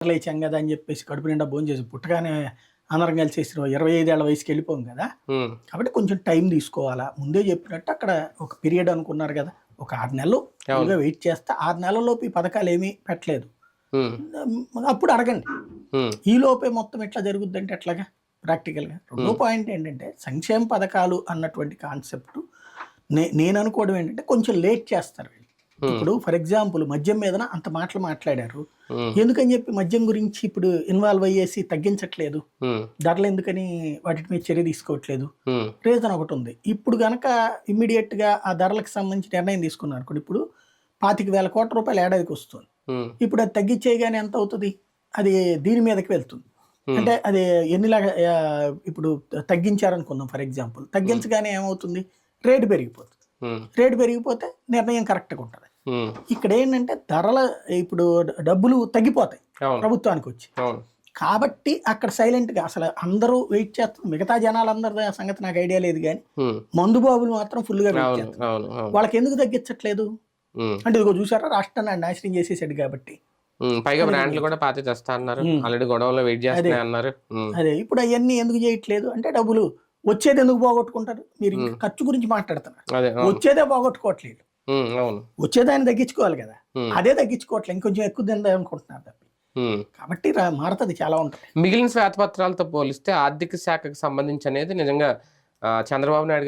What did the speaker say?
లేచాం కదా అని చెప్పేసి కడుపు నిండా భోంచేసి పుట్టగానే అందరం కలిసేసి 25 ఏళ్ల వయసుకి వెళ్ళిపోం కదా. కాబట్టి కొంచెం టైం తీసుకోవాలా. ముందే చెప్పినట్టు అక్కడ ఒక పీరియడ్ అనుకున్నారు కదా, ఒక 6 నెలలు వెయిట్ చేస్తే 6 నెలల్లోపు ఈ పథకాలు ఏమీ పెట్టలేదు, అప్పుడు అడగండి. ఈ లోపే మొత్తం ఎట్లా జరుగుద్ది అంటే ఎట్లాగా ప్రాక్టికల్గా. రెండో పాయింట్ ఏంటంటే సంక్షేమ పథకాలు అన్నటువంటి కాన్సెప్ట్ నేను అనుకోవడం ఏంటంటే కొంచెం లేట్ చేస్తారు. ఇప్పుడు ఫర్ ఎగ్జాంపుల్ మద్యం మీద అంత మాటలు మాట్లాడారు, ఎందుకని చెప్పి మద్యం గురించి ఇప్పుడు ఇన్వాల్వ్ అయ్యేసి తగ్గించట్లేదు, ధరలు ఎందుకని వాటి మీద చర్య తీసుకోవట్లేదు. రీజన్ ఒకటి ఉంది. ఇప్పుడు గనక ఇమ్మీడియట్ గా ఆ ధరలకు సంబంధించి నిర్ణయం తీసుకున్నారు అనుకోండి, ఇప్పుడు 25,000 కోట్ల రూపాయలు ఏడాదికి వస్తుంది. ఇప్పుడు అది తగ్గించేయగానే ఎంత అవుతుంది, అది దీని మీదకి వెళ్తుంది. అంటే అది ఇప్పుడు తగ్గించారనుకుందాం ఫర్ ఎగ్జాంపుల్, తగ్గించగానే ఏమవుతుంది, రేటు పెరిగిపోతుంది. రేటు పెరిగిపోతే నిర్ణయం కరెక్ట్గా ఉంటుంది. ఇక్కడ ఏంటంటే ధరల ఇప్పుడు డబ్బులు తగ్గిపోతాయి ప్రభుత్వానికి వచ్చి. కాబట్టి అక్కడ సైలెంట్ గా అసలు అందరూ వెయిట్ చేస్తారు. మిగతా జనాలందరి సంగతి నాకు ఐడియా లేదు, కానీ మందు బాబులు మాత్రం ఫుల్ గా వెయిట్ చేస్తారు. వాళ్ళకి ఎందుకు తగ్గించట్లేదు అంటే ఇదిగో చూసారా, రాష్ట్రాన్ని నాశనం చేసేసాడు కాబట్టి. పైగా బ్రాండ్లు కూడా పాత చేస్తా అన్నారు, ఆల్రెడీ గొడవలో వెయిట్ చేస్తా అన్నారు. అదే ఇప్పుడు అవన్నీ ఎందుకు చేయట్లేదు అంటే డబ్బులు వచ్చేది ఎందుకు పోగొట్టుకుంటారు. మీరు ఖర్చు గురించి మాట్లాడుతున్నారు, వచ్చేదే పోగొట్టుకోవట్లేదు. వచ్చేది ఆయన తగ్గించుకోవాలి కదా, అదే తగ్గించుకోవట్లేదు, ఇంకొంచెం ఎక్కువ తిందా అనుకుంటున్నారు తప్పి. కాబట్టి మారుతుంది, చాలా ఉంటుంది. మిగిలిన శ్వేతపత్రాలతో పోలిస్తే ఆర్థిక శాఖకు సంబంధించి అనేది నిజంగా చంద్రబాబు నాయుడు గారు